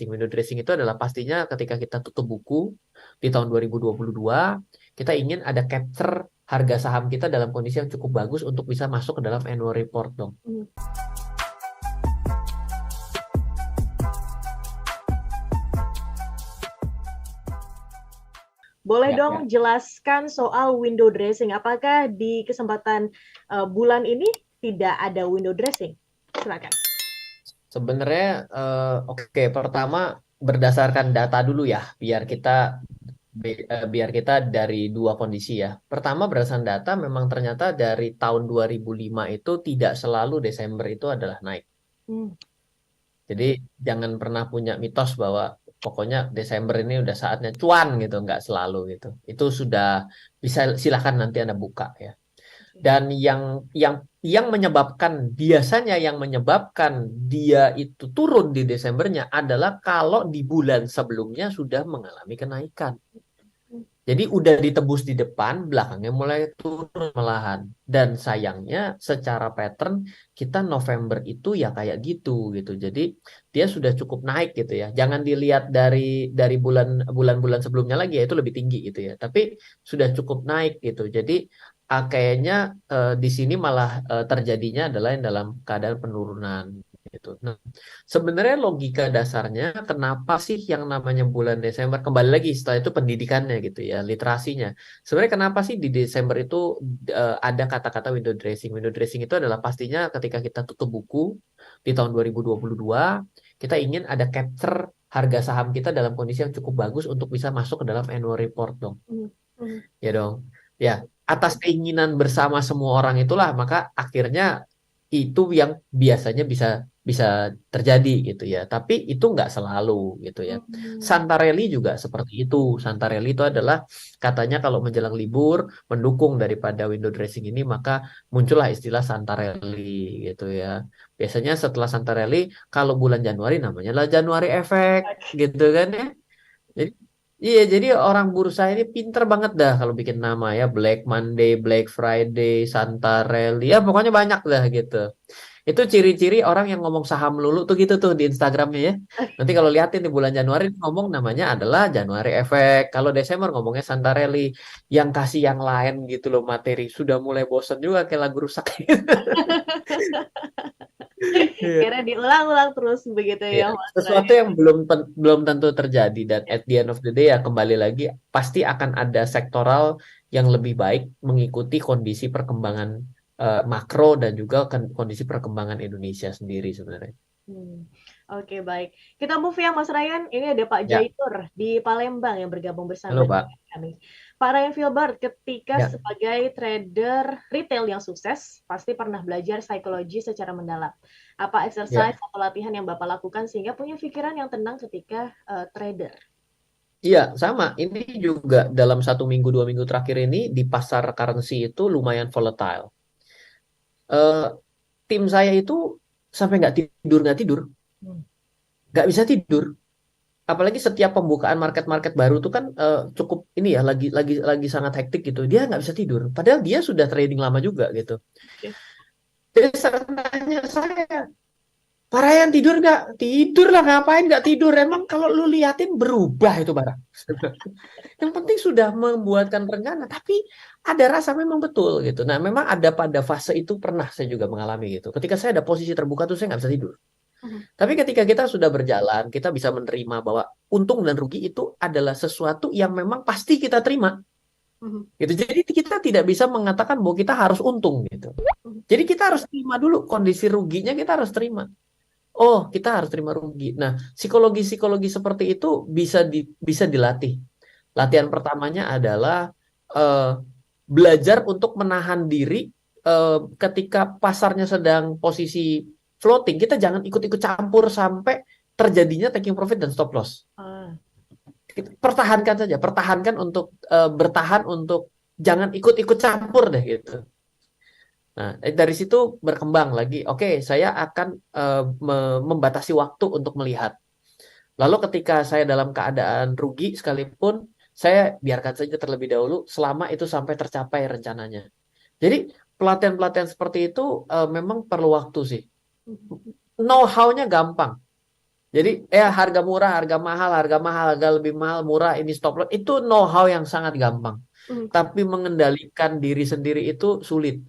Window dressing itu adalah pastinya ketika kita tutup buku di tahun 2022, kita ingin ada capture harga saham kita dalam kondisi yang cukup bagus untuk bisa masuk ke dalam annual report dong. Hmm. Boleh Ya, dong ya. jelaskan soal window dressing. Apakah di kesempatan bulan ini tidak ada window dressing? Silakan. Sebenarnya oke, pertama berdasarkan data dulu ya, biar kita dari dua kondisi ya. Pertama berdasarkan data memang ternyata dari tahun 2005 itu tidak selalu Desember itu adalah naik. Hmm. Jadi jangan pernah punya mitos bahwa pokoknya Desember ini udah saatnya cuan gitu, nggak selalu gitu. Itu sudah bisa silahkan nanti Anda buka ya. Dan yang menyebabkan biasanya yang menyebabkan dia itu turun di Desembernya adalah kalau di bulan sebelumnya sudah mengalami kenaikan. Jadi udah ditebus di depan, belakangnya mulai turun malahan. Dan sayangnya secara pattern kita November itu ya kayak gitu. Jadi dia sudah cukup naik gitu ya. Jangan dilihat dari bulan-bulan sebelumnya lagi ya itu lebih tinggi gitu ya. Tapi sudah cukup naik gitu. Jadi kayaknya di sini malah terjadinya adalah yang dalam keadaan penurunan gitu. Nah, sebenarnya logika dasarnya kenapa sih yang namanya bulan Desember kembali lagi setelah itu pendidikannya gitu ya, literasinya. Sebenarnya kenapa sih di Desember itu ada kata-kata window dressing? Window dressing itu adalah pastinya ketika kita tutup buku di tahun 2022, kita ingin ada capture harga saham kita dalam kondisi yang cukup bagus untuk bisa masuk ke dalam annual report dong. Hmm. Hmm. Ya dong. Ya, atas keinginan bersama semua orang itulah maka akhirnya itu yang biasanya bisa bisa terjadi gitu ya. Tapi itu nggak selalu gitu ya. Hmm. Santarelli juga seperti itu. Santarelli itu adalah katanya kalau menjelang libur mendukung daripada window dressing ini maka muncullah istilah Santarelli gitu ya. Biasanya setelah Santarelli kalau bulan Januari namanya lah Januari Effect gitu kan ya. Jadi, iya, jadi orang bursa ini pinter banget dah kalau bikin nama ya. Black Monday, Black Friday, Santarelli, ya pokoknya banyak dah gitu. Itu ciri-ciri orang yang ngomong saham lulu tuh gitu tuh di Instagramnya ya. Nanti kalau lihatin di bulan Januari ngomong namanya adalah Januari Effect. Kalau Desember ngomongnya Santarelli. Yang kasih yang lain gitu loh materi. Sudah mulai bosen juga kayak lagu rusak. Iya. Kira diulang-ulang terus begitu Ya, ya, Mas sesuatu Ryan. yang belum tentu terjadi dan at the end of the day ya kembali lagi pasti akan ada sektoral yang lebih baik mengikuti kondisi perkembangan makro dan juga kondisi perkembangan Indonesia sendiri sebenarnya. Hmm. Oke, baik. Kita move ya, Mas Ryan. Ini ada Pak Ya, Jaitur di Palembang yang bergabung bersama halo dengan Pak. kami. Pak Ryan Filbert, ketika Ya, sebagai trader retail yang sukses, pasti pernah belajar psikologi secara mendalam. Apa ya, exercise atau latihan yang Bapak lakukan sehingga punya pikiran yang tenang ketika trader? iya sama. Ini juga dalam 1 minggu 2 minggu terakhir ini di pasar currency itu lumayan volatile. Eh, Tim saya itu sampai nggak tidur, Hmm. nggak bisa tidur. Apalagi setiap pembukaan market-market baru tuh kan cukup ini ya lagi sangat hektik gitu. Dia nggak bisa tidur. Padahal dia sudah trading lama juga gitu. Oke. Dia tanya saya, Pak Ryan tidur nggak? Tidur lah ngapain nggak tidur? Emang kalau lu liatin berubah itu barang. Yang penting sudah membuatkan rencana, tapi ada rasa memang betul gitu. Nah memang ada pada fase itu pernah saya juga mengalami gitu. Ketika saya ada posisi terbuka tuh saya nggak bisa tidur. Mhm. Tapi ketika kita sudah berjalan, kita bisa menerima bahwa untung dan rugi itu adalah sesuatu yang memang pasti kita terima. Mhm. Gitu. Jadi kita tidak bisa mengatakan bahwa kita harus untung gitu. Mhm. Jadi kita harus terima dulu kondisi ruginya kita harus terima. Oh, kita harus terima rugi. Nah, psikologi-psikologi seperti itu bisa dilatih. Latihan pertamanya adalah eh, belajar untuk menahan diri ketika pasarnya sedang posisi floating. Kita jangan ikut-ikut campur sampai terjadinya taking profit dan stop loss. Ah. Pertahankan saja, pertahankan untuk bertahan untuk jangan ikut-ikut campur deh gitu. Nah, dari situ berkembang lagi. Oke, saya akan membatasi waktu untuk melihat. Lalu ketika saya dalam keadaan rugi sekalipun, saya biarkan saja terlebih dahulu selama itu sampai tercapai rencananya. Jadi pelatihan-pelatihan seperti itu memang perlu waktu sih. Mhm. Know how-nya gampang. Jadi harga murah, harga mahal, harga lebih mahal, murah, ini stop loss. Itu know-how yang sangat gampang. Hmm. Tapi mengendalikan diri sendiri itu sulit.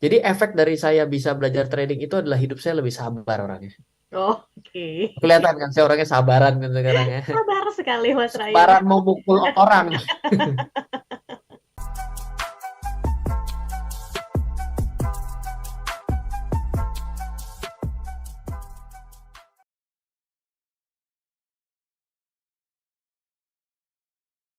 Jadi efek dari saya bisa belajar trading itu adalah hidup saya lebih sabar orangnya. Oh, oke. Kelihatan kan saya orangnya sabaran kan sekarang ya. Sabar sekali Mas Ryan. Sabaran mau mukul orang.